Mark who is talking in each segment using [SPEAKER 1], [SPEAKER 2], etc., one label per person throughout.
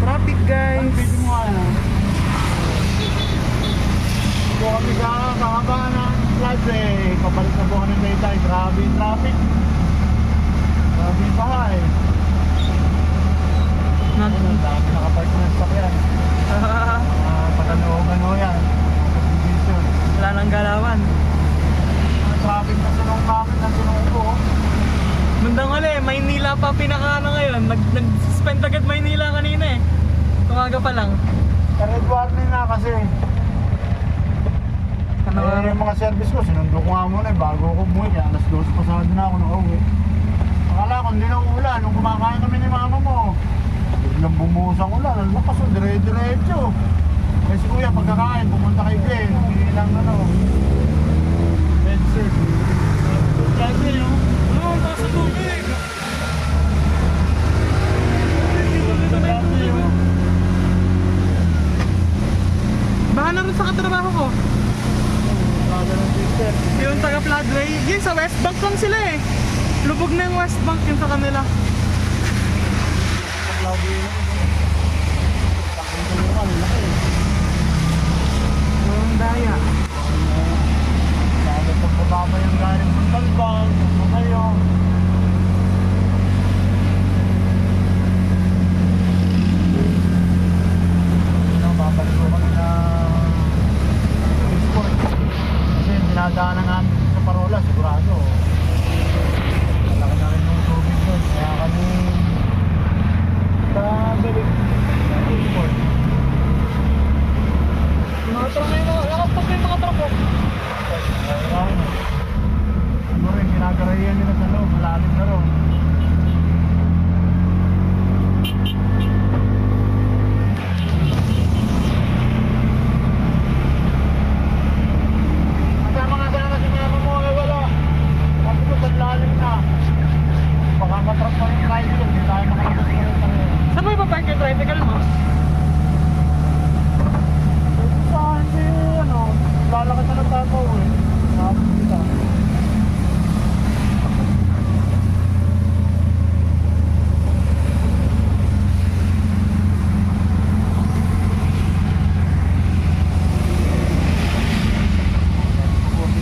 [SPEAKER 1] Traffic guys.
[SPEAKER 2] Kung kami sa kakaba ng floods papalit na buwan ng Taytay. Grabe yung traffic. Grabe yung bahay. Ang dami nakapark na sakyan. Pagano yan.
[SPEAKER 1] Wala nang galawan.
[SPEAKER 2] Ang traffic na sunong namin, na sunong ko.
[SPEAKER 1] Mundang ulit, Maynila pa pinakaano ngayon. Nag-suspend agad Maynila kanina eh. Tumaga pa lang.
[SPEAKER 2] Red warning na kasi.
[SPEAKER 1] Ano
[SPEAKER 2] yung mga service ko, sinundo ko nga muna bago ako umuwi. Kaya alas 12 pasado na ako nung uwi. Akala ko hindi na uulan. Nung kumakain kami ni mama mo, biglang bumuhos ang ulan. Ang lakas o, dire-diretso. Eh si kuya, pagkakain, pumunta kay Glenn. Hindi lang medicine. Kasi yun.
[SPEAKER 1] Oo, taas sa tubig. Bahan na rin sa katrabaho ko. Yung taga Floodway, yun sa West Bank lang sila eh. Lubog na yung West Bank yun sa kanila. Yung daya.
[SPEAKER 2] Kaya pagbababa yung galing ng talbang, ano kayo? Babalik ko kami na export. Kasi dinadaanan namin sa Parola, sigurado. Malaki na rin yung tubig doon. Kaya kami pabalik sa export.
[SPEAKER 1] Mga truck na yun, nakapag yung mga truck ko.
[SPEAKER 2] Ano rin, ginagarayan nila sa loob, malalim na rin. Kasama nga sana si mama mo, wala. Kasi ko sa lalim na. Baka matrap pa yung tricycle, hindi tayo makalabas na rin tayo.
[SPEAKER 1] Saan mo ipapark yung tricycle mo?
[SPEAKER 2] Sa hindi, lalakad na lang tayo eh. Nakapos kita.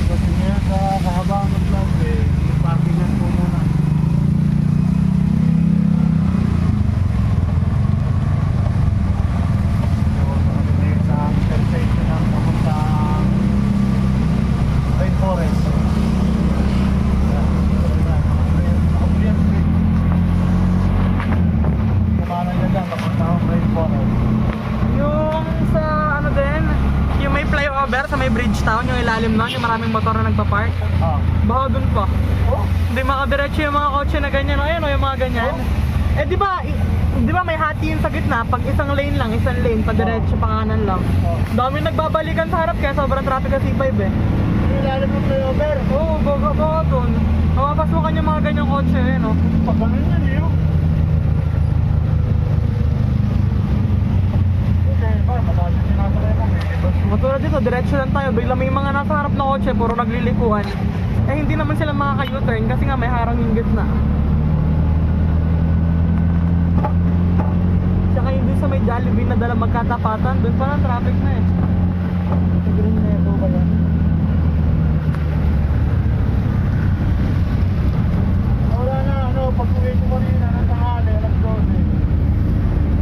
[SPEAKER 2] Kasi ngayon sa kahabang ng vlog parkingan po muna. Sa intersection ng papuntang Rainforest. Kumanan na dyan, papuntang Rainforest.
[SPEAKER 1] Yung sa ano din, yung may flyover sa may Bridgetown, yung ilalim nun, yung maraming motor na nagpa-park. Baka dun pa.
[SPEAKER 2] Oh,
[SPEAKER 1] Hindi makadiretso yung mga kotse na ganyan, o ayun o yung mga ganyan. Eh di ba may hati yun sa gitna, pag isang lane lang, isang lane, pa diretso, pa kanan lang. Dami nagbabalikan sa harap kaya sobrang traffic sa C5 eh.
[SPEAKER 2] yung ilalim ng flyover.
[SPEAKER 1] Oo, baka dun. Mapapasukan yung mga ganyang kotse eh, no?
[SPEAKER 2] Pag ganun yan yun. Okay, ba, mataas yung sinasakay mo.
[SPEAKER 1] Matulad dito, diretso lang tayo, bigla may mga nasa harap na kotse, puro naglilikuan. Eh hindi naman sila makaka-U-turn kasi nga may harang yung gitna. Tsaka hindi sa may Jollibee na dala magkatapatan, doon pa lang traffic na eh.
[SPEAKER 2] Sa green na ito ba yan? Wala na, pag-uwi ko kanina ng tanghali, alas 12.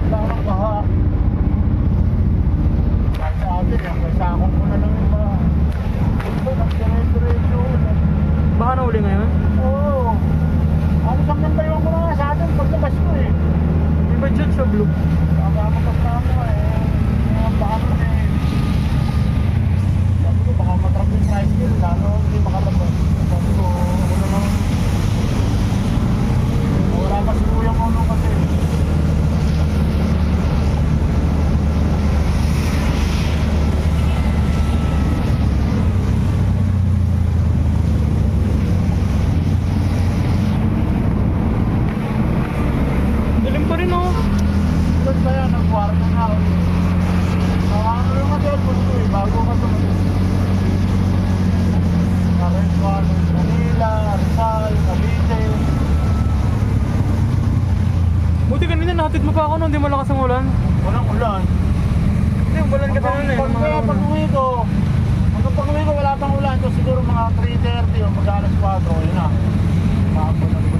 [SPEAKER 2] Wala nang baha. Kahit sa atin, may sakong ko na lang yung baha. Ito, nagdiretso.
[SPEAKER 1] Baka nauli ngayon?
[SPEAKER 2] Oo. Ano siyang nandayon ko na nga sa atin paglabas ko eh.
[SPEAKER 1] Di ba dyan sa blue?
[SPEAKER 2] Nakakamakas na ako eh. Mga baka nun eh. Sabi ko baka matrap
[SPEAKER 1] Hatid mo pa ako nung di malakas ang ulan.
[SPEAKER 2] Walang ulan.
[SPEAKER 1] Hindi, ulan ka talaga eh.
[SPEAKER 2] Pag-uwi ko, hanggang pag-uwi ko wala pang ulan. So siguro mga 3:30 o mag-alas 4, yun na. Maabot na ko.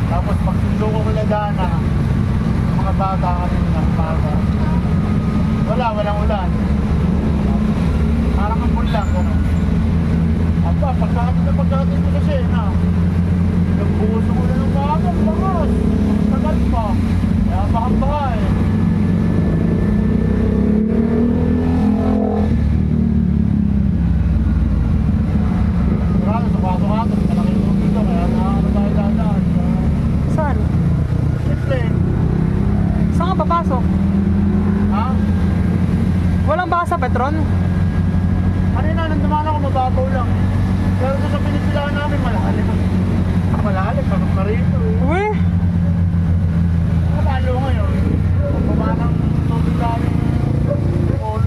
[SPEAKER 2] Tapos pagsundo ko kila Dana, mga bata kami ng bata. Walang ulan. Parang ambon lang, gano'n. Aba, pagkakatid ko kasi, na. Nagbuhos ko na ng bago, bangas. Tagal pa. Kaya baka eh. Marami sa kaso-kaso, malaking tubig dito, kaya nakakano tayo dadaan.
[SPEAKER 1] Saan?
[SPEAKER 2] Simple.
[SPEAKER 1] Saan ka papasok?
[SPEAKER 2] Ha?
[SPEAKER 1] Walang baka sa Petron?
[SPEAKER 2] Kanina, nung dumaan ako, mababaw lang. Pero doon sa pinipilahan namin, malalim. Malalim, parang na rito eh.
[SPEAKER 1] Uwe?
[SPEAKER 2] Nakapalo ngayon. Pababa ng tubig namin. All.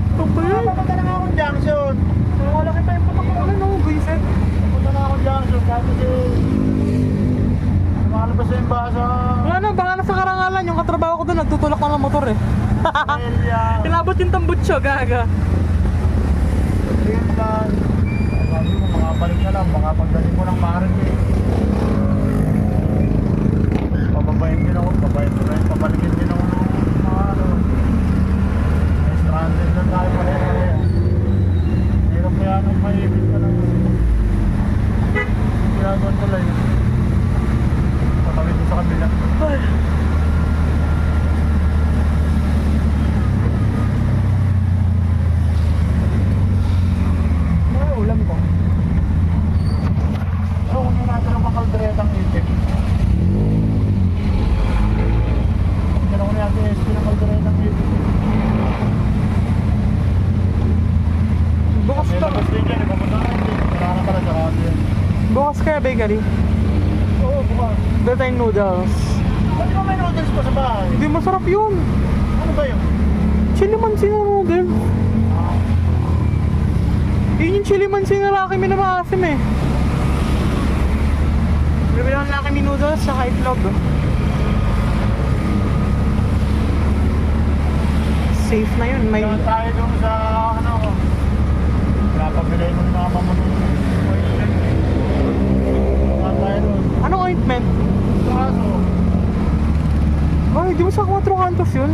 [SPEAKER 1] Ito ba yun?
[SPEAKER 2] Papunta na nga akong junction.
[SPEAKER 1] Malaki pa yung patakulan no, Vincent.
[SPEAKER 2] Papunta na akong junction. Kasi lumalabas na yung basa.
[SPEAKER 1] Wala na, baka nasa Karangalan. Yung katrabaho ko doon, nagtutulak na ng motor eh.
[SPEAKER 2] Elia.
[SPEAKER 1] Inabot yung tambutso, gaga.
[SPEAKER 2] Greenland. Sabi mo, makabalik na lang. Baka pagdating mo ng Marin eh. Pababayin din ako. Pabalikin din ako ng mga ano. May stranded na tayo pare-pare. Hirap kaya nung maibig ka lang. Ginagawa tuloy. Patawid mo sa kabila.
[SPEAKER 1] Ay.
[SPEAKER 2] Ano ulam ko? Ano kung natin ang makalderetang itik? Kaya ko na natin SP ng kalderetang itik.
[SPEAKER 1] Bukas
[SPEAKER 2] May
[SPEAKER 1] ka.
[SPEAKER 2] labas din yan, ipapunta na itik. Kailangan pala sa radio yan.
[SPEAKER 1] Bukas kaya bakery.
[SPEAKER 2] Oo, bukas.
[SPEAKER 1] Betay noodles.
[SPEAKER 2] Ba't ba may noodles pa sa bahay?
[SPEAKER 1] Hindi masarap yun.
[SPEAKER 2] Ano ba yun?
[SPEAKER 1] Chili mansi na noodles. Yun yung chili mansi na laki minamaasim eh. Bibili ng laki mi noodles sa itlog. Safe na yun. May...
[SPEAKER 2] Kaya tayo dun sa ano ko. Pinapabili mo ng mga mamunong. Kaya tayo dun.
[SPEAKER 1] Anong ointment?
[SPEAKER 2] Kaso,
[SPEAKER 1] Ay, di mo sa 4 kantos yun?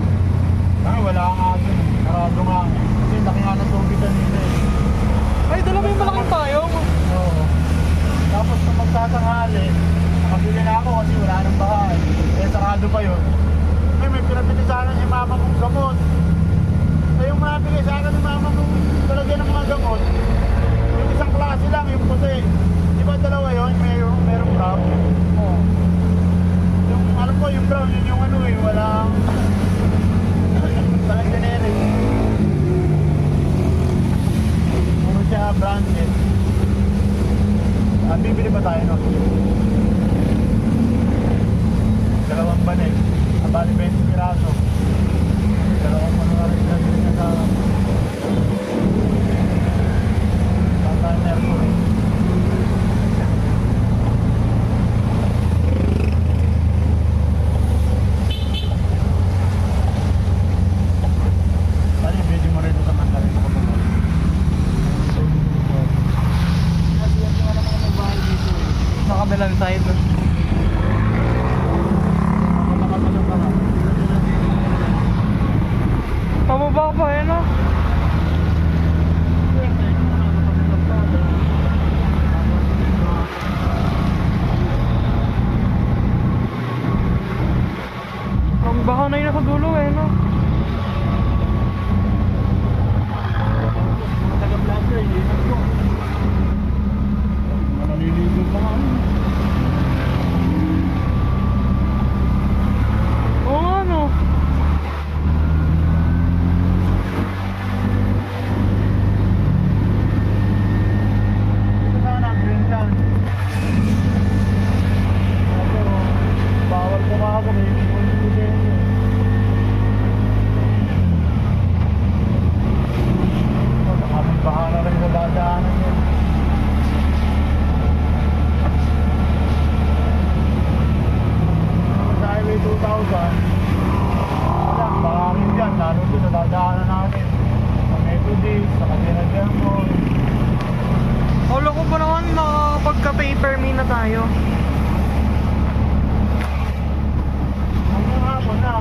[SPEAKER 2] ay wala nga dun. Narado nga. Kasi laki nga ng tubig kanina eh.
[SPEAKER 1] Ay, dala mo yung malaking payong.
[SPEAKER 2] Oo. Tapos kung magtatanghali, nakabili na ako kasi wala nang bahay. Eh, sarado pa yun. May pinabili sana si mama kong gamot. Eh, yung nabili sana ni mama kong talagyan ng mga gamot, yung isang klase lang, yung puti. Di ba dalawa yun? Merong brown. Oo. Yung alam ko, yung brown, yun yung ano eh, walang... Walang generic. Ano siya, branded. Bibili pa tayo, no? Dalawang banig. Bali 20 piraso. Dalawang ano na rin na sa... Santa Mercury. Bali, video mo rin sa Mandarin ko. Kasi yan yung alam mo magbahay dito eh.
[SPEAKER 1] Nakabilang side.
[SPEAKER 2] Nakapasok ka na.
[SPEAKER 1] Pababa pa eh no? Ang baha na yun nasa dulo eh no?
[SPEAKER 2] Mga taga-vlogger, hindi na ito. Naliligo pa nga.
[SPEAKER 1] per me na tayo.
[SPEAKER 2] Hanggang hapon na.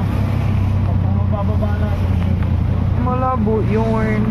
[SPEAKER 2] Pag mabababa natin.
[SPEAKER 1] Malabo yun.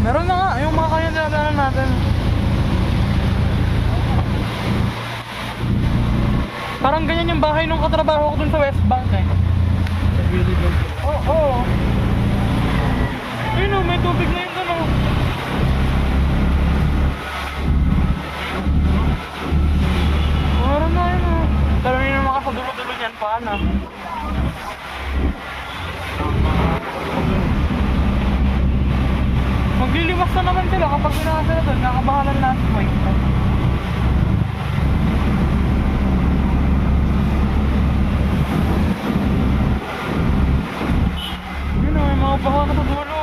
[SPEAKER 1] Meron na nga, yung mga kanya dinadaanan natin. Parang ganyan yung bahay nung katrabaho ko dun sa West Bank eh. Oo. Ayun o, may tubig na yun dun o. Meron na yun o. Pero yun yung makasadulo-dulo niyan, paano? Magliliwas na naman sila kapag pinaka sila doon, nakabahalan last point. Yun o, may mga baha na sa dulo.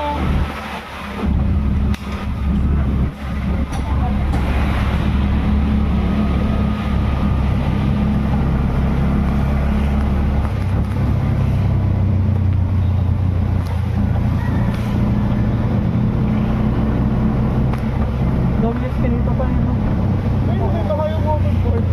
[SPEAKER 1] Dobles kanito pa yun. Ay, nakita kayo motor board.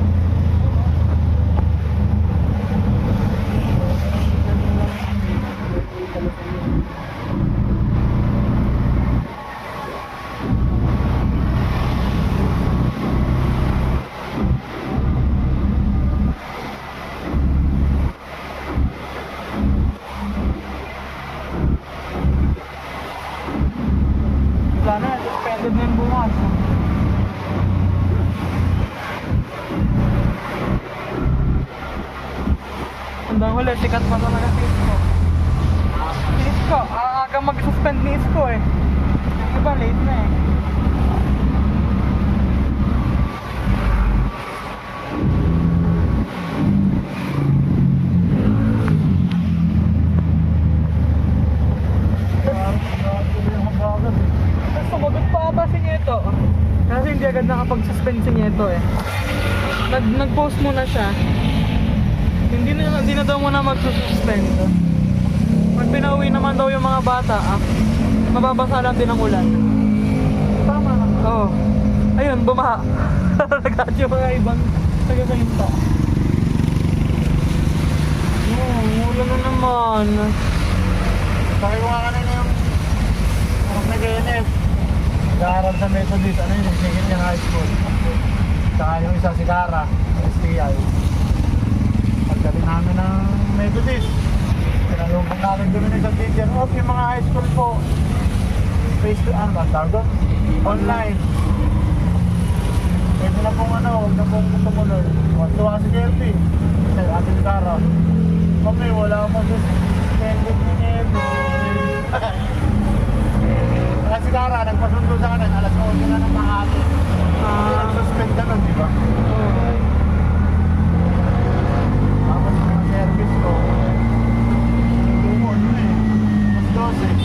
[SPEAKER 1] Sana, suspended na yung bukas. Hanggang huli, sikat pa talaga si Isko. Si Isko, aga mag-suspend ni Isko eh. Yung iba, late na eh. Sumagot pa ata si Nieto. Kasi hindi agad nakapag-suspend si Nieto eh. Nag-post muna siya. Hindi na daw muna mag-suspend. Pag pinauwi naman daw yung mga bata, mababasa lang din ang ulan. Tama na. Oo. Ayun, bumaha. Nagat yung mga ibang taga-kahinta. Ulan na naman.
[SPEAKER 2] Sabi ko nga kanina yung nag-ENF. Nag-aaral sa Methodist, ano yun, second year high school. Saka yung isa si Cara, STI. Pagdating namin ng Methodist, pinalungkot namin doon ng isang teacher. Yung mga high school po, face to, ano ba, tawag doon? Online. Pwede na pong huwag na pong tumuloy. Tuwa si Kelty, kasi ate si Cara. Kami, wala akong suspended ni Kelty. Kasi si Cara, nagpasundo sa kanan, alas 8 na ng mga ate. Nag-suspend ka nun, di ba? Tapos yung mga service ko, lumon yun mas 12.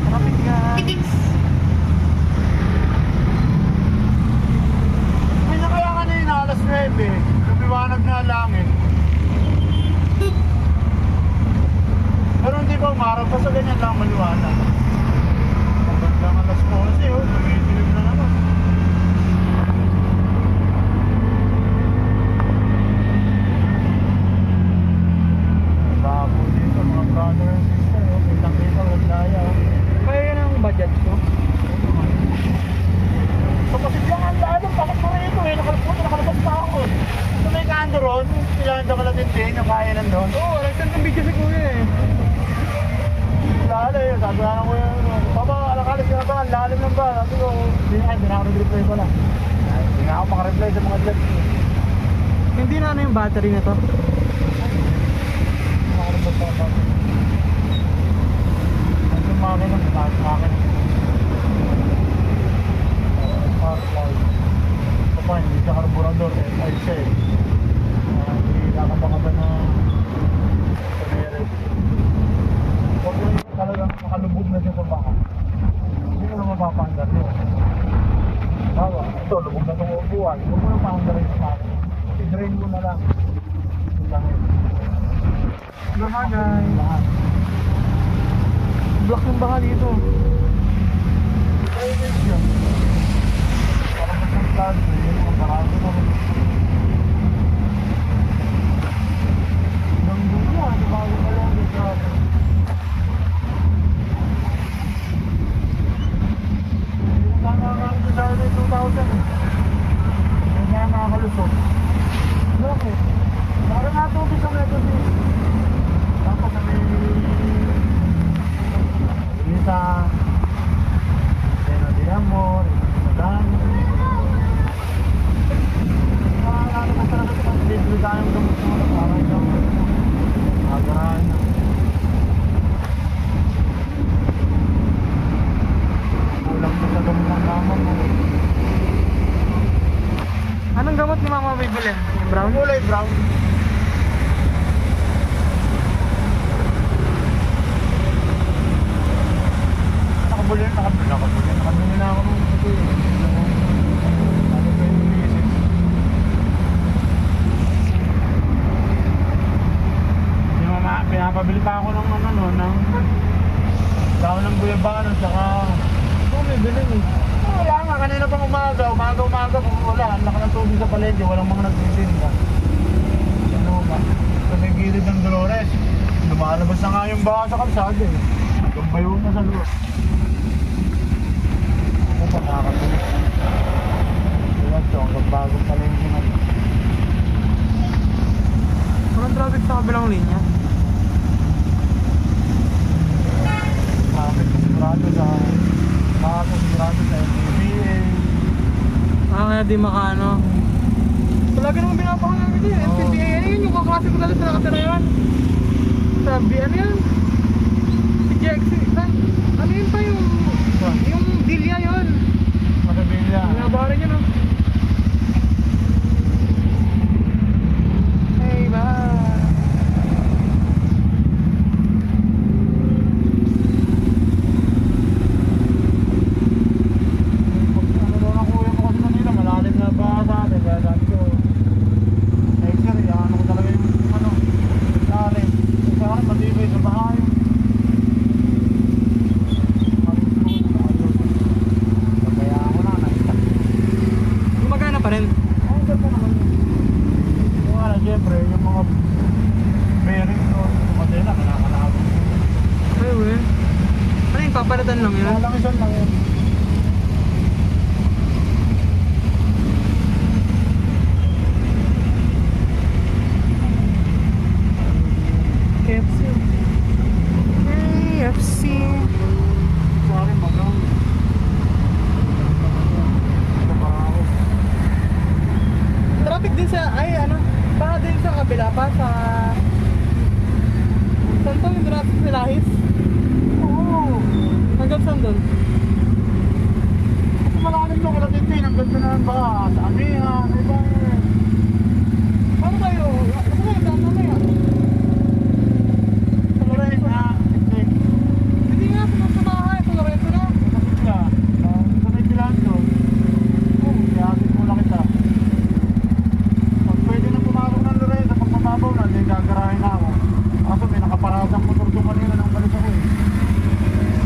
[SPEAKER 1] Traffic guys.
[SPEAKER 2] May na kaya kanina, alas 9, lumiwanag na langit. Pero hindi ba umarap, basta ganyan lang maliwanag. Hanggang alas 11, oh. Tumitigil na naman. Bago dito mga brother and sister, oh. Kitang-kita, wala oh.
[SPEAKER 1] Kaya yan ang budget ko.
[SPEAKER 2] So kasi lang ang daan, bakit pa rin ito eh, nakalabas pa ako. So may kando ron, kailangan daw kalatin din, yung kaya nandun.
[SPEAKER 1] Oo, nag-send ng video si kuya eh.
[SPEAKER 2] Lalo yun, sabi ko ko yun, Papa, alakalis ka na ba, ang lalim lang ba? Sabi ko, hindi na ako nag-reply pala. Hindi na ako makareply sa mga vlogs.
[SPEAKER 1] Hindi na ano yung battery na to.
[SPEAKER 2] Makareply pa ako. Ang tumaki ng makina. Papa, hindi sa karburador eh, ay siya eh. Hindi nakapangaba na sa merit. Huwag mo yung talagang makalubog na siya sa baka. Hindi mo na mapapandar yun. Bawa, ito, lubog na itong upuan. Huwag mo na paandarin sa baka. I-drain mo na lang. Ito lang yun.
[SPEAKER 1] Lahat guys. Block ng baha dito.
[SPEAKER 2] Ay, this yun. Parang mas ang plan, yun ang marami na rin. Hanggang doon na, di ba? Yung pala, di ba? Yung nangangalit sa akin ay 2,000 eh. Yung nangangalusot. Bakit? Parang natubig sa metro din. Tapos sa may... Isa... Sena de Amor, Sadan. Ano pa talaga ito? Libre tayong gamot mo na para ito. Agarahan na. Kulang mo sa gamot ng mama mo.
[SPEAKER 1] Anong gamot ni mama bibili? Yung brown?
[SPEAKER 2] Kulay brown. Nakabuli na ako nung ito eh. Ano pa yung iniisip? Pinapabili pa ako ng ano, ng dahon ng guyabano, tsaka
[SPEAKER 1] Oo, may bilhin eh.
[SPEAKER 2] wala nga, kanina pang umaga kung wala, ang laki ng tubig sa palengke, walang mga nagtitinda. Ano ba? Sa may gilid ng Dolores, lumalabas na nga yung baka sa kalsada eh. Gambayo na sa loob. Ano pa nakakatuloy? Ayan, ito, ang bagong palengke na ito.
[SPEAKER 1] Walang traffic sa kabilang linya.
[SPEAKER 2] Sigurado sa MBA.
[SPEAKER 1] Kaya di makaano. Palagi naman binapakan namin yun. MPBA, ano yun? Yung kaklase ko dati sa nakatira yun. Sabi, ano yun? Si JXC. Ano yun pa yung... Yung Delia yun.
[SPEAKER 2] Makabilya.
[SPEAKER 1] Binabaran yun, oh. Hey, bye. Pa rin.
[SPEAKER 2] Oo, ganda naman yun. Yung ano, siyempre, yung mga bearing doon, kumatay na, kinakalabot.
[SPEAKER 1] Ay, we. Ano yun? Papalitan lang yun?
[SPEAKER 2] Nalangisan lang yun.
[SPEAKER 1] KFC. KFC.
[SPEAKER 2] Sorry, magang.
[SPEAKER 1] Traffic din sa, ay ano, baka din sa kabila pa sa... Saan to yung traffic sa Lahis?
[SPEAKER 2] Oo.
[SPEAKER 1] Hanggang saan doon?
[SPEAKER 2] Kasi malalim doon, kalatintin, ang ganda na ba? Sa Amihan, iba.